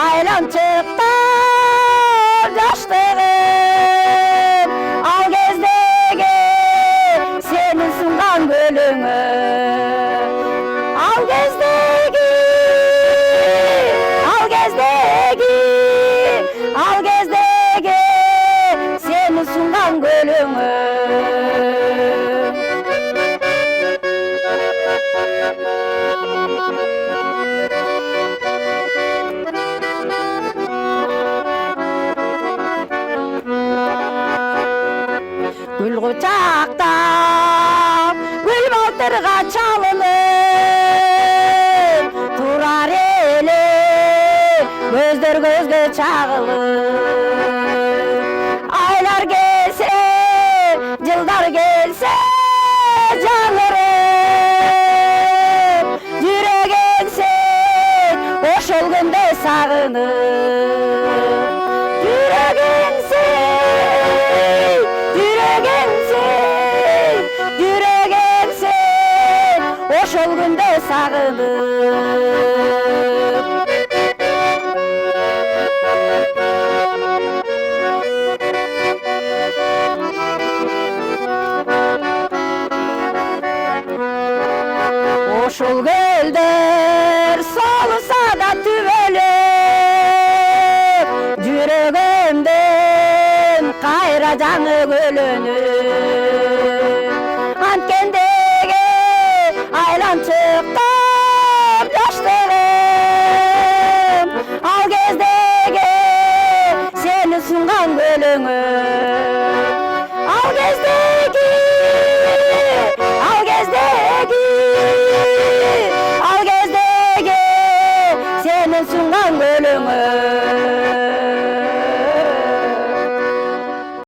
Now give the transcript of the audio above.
айлан чыкты жаштыгым ал кездеги сенин сынган көлөңө ал кездеги сенин сынган көлөңө гүл кучактап гүл балтырга чалынып турар эле көздөр көзгө чагылып айлар келсе жылдар келсе жаңырып жүрөк еңсек ошол күндө сагынып жүрөк еңсек ошол күндө сагынып ошол көлдөр солуса да түбөлөп жүрөгүмдөн кайра жаңы көлөнүп анткендеги айлан чыкты жаштыгым ал кездеги сени сунган көлөңө